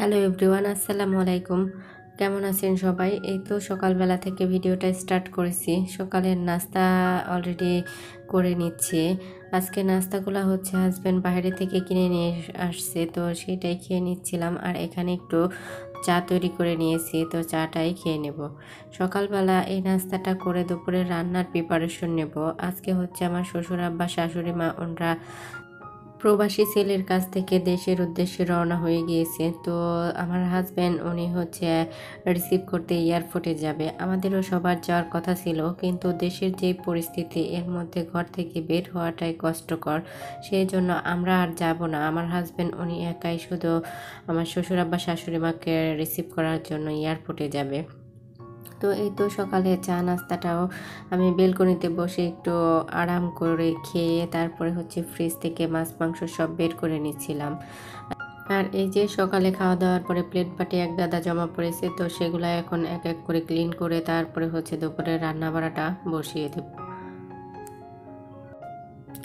Hello everyone, আসসালামু আলাইকুম। কেমন আছেন সবাই? এই তো সকালবেলা থেকে ভিডিওটা স্টার্ট করেছি। সকালের নাস্তা অলরেডি করে নিচ্ছি। আজকে নাস্তাগুলো হচ্ছে হাজব্যান্ড বাইরে থেকে কিনে নিয়ে আসছে, তো সেটাই খেয়ে নিচ্ছিলাম। আর এখানে একটু চা তৈরি করে নিয়েছি, তো চাটাই খেয়ে নেব। সকালবেলা এই নাস্তাটা করে দুপুরে রান্নার প্রিপারেশন নেব। আজকে হচ্ছে আমার শ্বশুর আব্বা শাশুড়ি মা ওনরা প্রবাসী ছেলের কাছ থেকে দেশের উদ্দেশ্যে রওনা হয়ে গিয়েছে। তো আমার হাজব্যান্ড উনি হচ্ছে রিসিভ করতে এয়ারপোর্টে যাবে। আমাদেরও সবার যাওয়ার কথা ছিল, কিন্তু দেশের যে পরিস্থিতি এর মধ্যে ঘর থেকে বের হওয়াটাই কষ্টকর। সেই জন্য আমরা আর যাব না। আমার হাজব্যান্ড উনি একাই শুধু আমার শ্বশুর আব্বা শাশুড়ি মাকে রিসিভ করার জন্য এয়ারপোর্টে যাবে। তো এই তো সকালে চা নাস্তাটাও আমি বেলকনিতে বসে একটু আরাম করে খেয়ে তারপরে হচ্ছে ফ্রিজ থেকে মাছ মাংস সব বের করে নিচ্ছিলাম। আর এই যে সকালে খাওয়া দাওয়ার পরে প্লেট বাটি এক গাদা জমা পড়েছে, তো সেগুলো এখন এক এক করে ক্লিন করে তারপরে হচ্ছে দুপুরে রান্না বাড়াটা বসিয়ে দেব।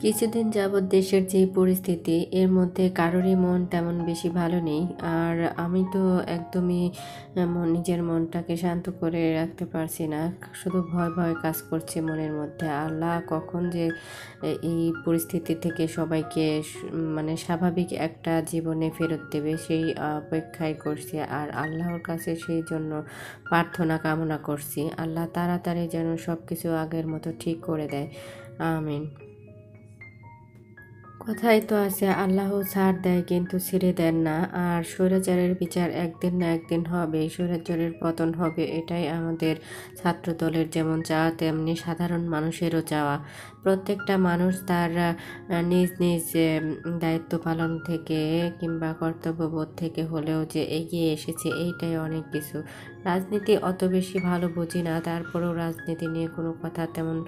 কিছুদিন যাবৎ দেশের যে পরিস্থিতি এর মধ্যে কারোরই মন তেমন বেশি ভালো নেই। আর আমি তো একদমই নিজের মনটাকে শান্ত করে রাখতে পারছি না। শুধু ভয় ভয় কাজ করছে মনের মধ্যে। আল্লাহ কখন যে এই পরিস্থিতি থেকে সবাইকে মানে স্বাভাবিক একটা জীবনে ফেরত দেবে সেই অপেক্ষায় করছি। আর আল্লাহর কাছে সেই জন্য প্রার্থনা কামনা করছি, আল্লাহ তাড়াতাড়ি যেন সব কিছু আগের মতো ঠিক করে দেয়। আমিন। কথাই তো আছে, আল্লাহ ছাড় দেয় কিন্তু ছেড়ে দেন না। আর স্বৈরাচারের বিচার একদিন না একদিন হবে, স্বৈরাচারের পতন হবে, এটাই আমাদের ছাত্র দলের যেমন চাওয়া তেমনি সাধারণ মানুষেরও চাওয়া। প্রত্যেকটা মানুষ তার নিজ নিজ দায়িত্ব পালন থেকে কিংবা কর্তব্যবোধ থেকে হলেও যে এগিয়ে এসেছে, এইটাই অনেক কিছু। রাজনীতি অত বেশি ভালো বুঝি না, তারপরেও রাজনীতি নিয়ে কোনো কথা তেমন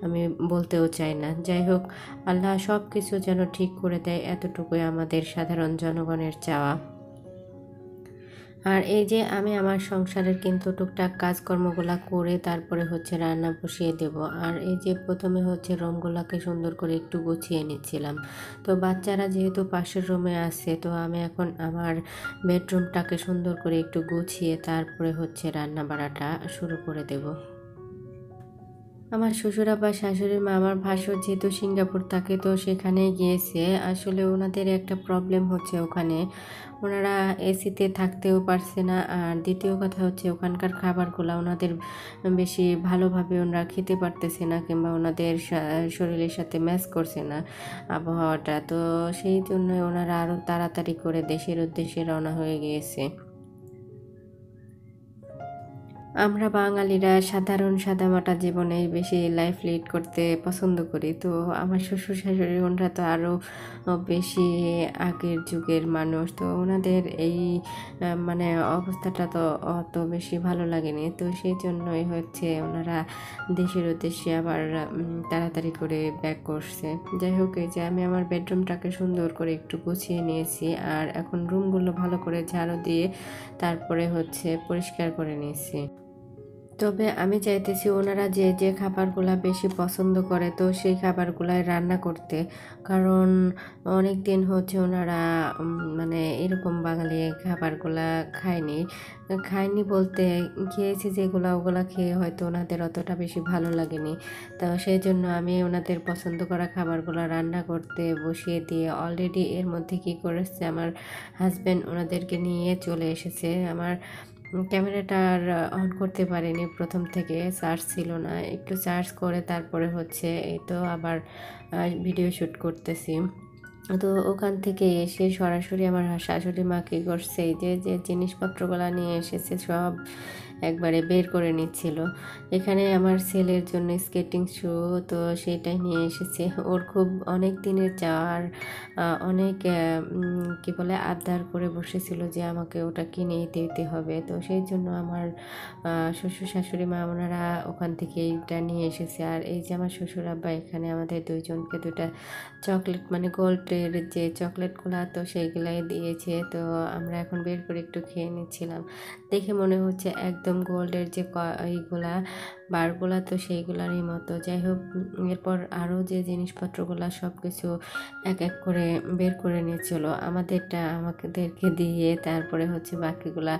আমি বলতেও চাই না। যাই হোক, আল্লাহ সব কিছু যেন ঠিক করে দেয়, এতটুকুই আমাদের সাধারণ জনগণের চাওয়া। আর এই যে আমি আমার সংসারের কিন্তু টুকটাক কাজকর্মগুলা করে তারপরে হচ্ছে রান্না বসিয়ে দেব। আর এই যে প্রথমে হচ্ছে রুমগুলাকে সুন্দর করে একটু গুছিয়ে নিচ্ছিলাম। তো বাচ্চারা যেহেতু পাশের রুমে আছে, তো আমি এখন আমার বেডরুমটাকে সুন্দর করে একটু গুছিয়ে তারপরে হচ্ছে রান্না বাড়াটা শুরু করে দেব। আমার শ্বশুর আব্বা শাশুড়ির মা, আমার ভাসুর যেহেতু সিঙ্গাপুর থাকে, তো সেখানে গিয়েছে। আসলে ওনাদের একটা প্রবলেম হচ্ছে, ওখানে ওনারা এসিতে থাকতেও পারছে না। আর দ্বিতীয় কথা হচ্ছে ওখানকার খাবারগুলো ওনাদের বেশি ভালোভাবে ওনারা খেতে পারতেছে না, কিংবা ওনাদের শরীরের সাথে ম্যাচ করছে না আবহাওয়াটা। তো সেই জন্য ওনারা আরও তাড়াতাড়ি করে দেশের উদ্দেশ্যে রওনা হয়ে গিয়েছে। আমরা বাঙালিরা সাধারণ সাদামাটা জীবনে বেশি লাইফ লিড করতে পছন্দ করি। তো আমার শ্বশুর শাশুড়ি ওনারা তো আরও বেশি আগের যুগের মানুষ, তো ওনাদের এই মানে অবস্থাটা তো অত বেশি ভালো লাগেনি। তো সেই জন্যই হচ্ছে ওনারা দেশের উদ্দেশ্যে আবার তাড়াতাড়ি করে ব্যাক করছে। যাই হোক, এই যে আমি আমার বেডরুমটাকে সুন্দর করে একটু গুছিয়ে নিয়েছি। আর এখন রুমগুলো ভালো করে ঝাড়ু দিয়ে তারপরে হচ্ছে পরিষ্কার করে নিয়েছি। তবে আমি চাইতেছি ওনারা যে যে খাবারগুলা বেশি পছন্দ করে, তো সেই খাবারগুলাই রান্না করতে। কারণ অনেক দিন হচ্ছে ওনারা মানে এরকম বাঙালি খাবারগুলা খায়নি বলতে খেয়েছি যেগুলো, ওগুলা খেয়ে হয়তো ওনাদের অতটা বেশি ভালো লাগেনি। তো সেই জন্য আমি ওনাদের পছন্দ করা খাবারগুলো রান্না করতে বসিয়ে দিয়ে অলরেডি এর মধ্যে কী করেছে, আমার হাজব্যান্ড ওনাদেরকে নিয়ে চলে এসেছে। আমার ক্যামেরাটা আর অন করতে পারিনি, প্রথম থেকে চার্জ ছিল না। একটু চার্জ করে তারপরে হচ্ছে এই তো আবার ভিডিও শ্যুট করতেছি। তো ওখান থেকে এসে সরাসরি আমার শাশুড়ি মা কী করছে, এই যে যে জিনিসপত্রগুলো নিয়ে এসেছে সব একবারে বের করে নিচ্ছিল। এখানে আমার ছেলের জন্য স্কেটিং শু, তো সেটাই নিয়ে এসেছে। ওর খুব অনেক দিনের চাওয়ার অনেক কি বলে আবদার করে বসেছিল যে আমাকে ওটা কিনে দিতে হবে। তো সেই জন্য আমার শ্বশুর শাশুড়ি মা ওনারা ওখান থেকে এইটা নিয়ে এসেছে। আর এই যে আমার শ্বশুর আব্বা এখানে আমাদের দুইজনকে দুটা চকলেট, মানে গোল্ডের যে চকলেটগুলো, তো সেইগুলাই দিয়েছে। তো আমরা এখন বের করে একটু খেয়ে নিচ্ছিলাম। দেখে মনে হচ্ছে একদম গোল্ডের যে এইগুলা বারগুলা তো সেইগুলারই মতো। যাই হোক, এরপর আরও যে জিনিসপত্রগুলা সব কিছু এক এক করে বের করে নিয়েছিল, আমাদেরটা আমাদেরকে দিয়ে তারপরে হচ্ছে বাকিগুলা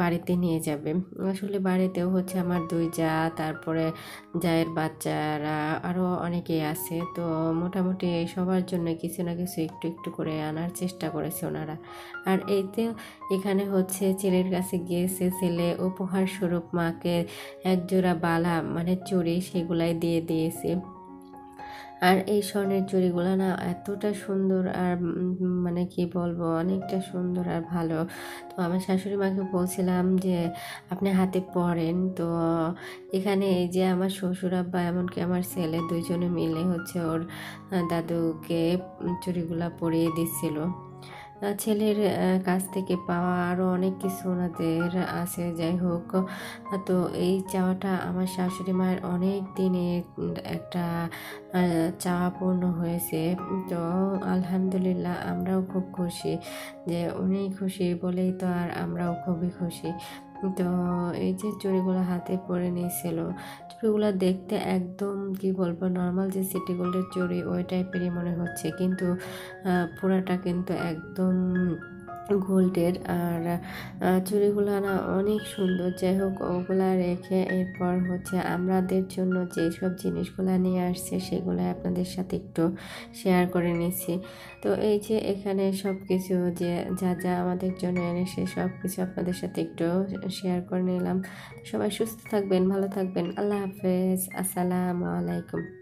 বাড়িতে নিয়ে যাবে। আসলে বাড়িতেও হচ্ছে আমার 2 জা, তারপরে জায়ের বাচ্চারা আরও অনেকেই আছে। তো মোটামুটি সবার জন্য কিছু না কিছু একটু একটু করে আনার চেষ্টা করেছে ওনারা। আর এইতে এখানে হচ্ছে ছেলের কাছে গিয়েছে, ছেলে উপহার স্বরূপ মাকে একজোড়া বালা মানে চুড়ি সেগুলাই দিয়ে দিয়েছে। আর এই স্বর্ণের চুড়িগুলো না এতটা সুন্দর আর মানে কি বলবো, অনেকটা সুন্দর আর ভালো। তো আমার শাশুড়ি মাকে বলছিলাম যে আপনি হাতে পরেন। তো এখানে এই যে আমার শ্বশুর আব্বা এমনকি আমার ছেলে দুইজনে মিলে হচ্ছে ওর দাদুকে চুড়িগুলা পরিয়ে দিচ্ছিল। ছেলের কাছ থেকে পাওয়া আরও অনেক কিছু ওনাদের আছে। যাই হোক, তো এই চাওয়াটা আমার শাশুড়ি মায়ের অনেক দিনের একটা চাওয়া পূর্ণ হয়েছে। তো আলহামদুলিল্লাহ আমরাও খুব খুশি, যে উনি খুশি বলেই তো আর আমরাও খুবই খুশি। তো এই যে চুড়িগুলো হাতে পরে নিয়েছিল, চুড়িগুলো দেখতে একদম কি বলবো, নর্মাল যে সিটি গোল্ডের চুড়ি ওই টাইপেরই মনে হচ্ছে, কিন্তু পুরাটা কিন্তু একদম গোল্ডের। আর চুড়িগুলো না অনেক সুন্দর। যাই হোক, ওগুলা রেখে এরপর হচ্ছে আমাদের জন্য যেসব জিনিসগুলো নিয়ে আসছে সেগুলো আপনাদের সাথে একটু শেয়ার করে নিচ্ছি। তো এই যে এখানে সব কিছু যে যা যা আমাদের জন্য এনেছে সব কিছু আপনাদের সাথে একটু শেয়ার করে নিলাম। সবাই সুস্থ থাকবেন, ভালো থাকবেন। আল্লাহ হাফেজ, আসসালামু আলাইকুম।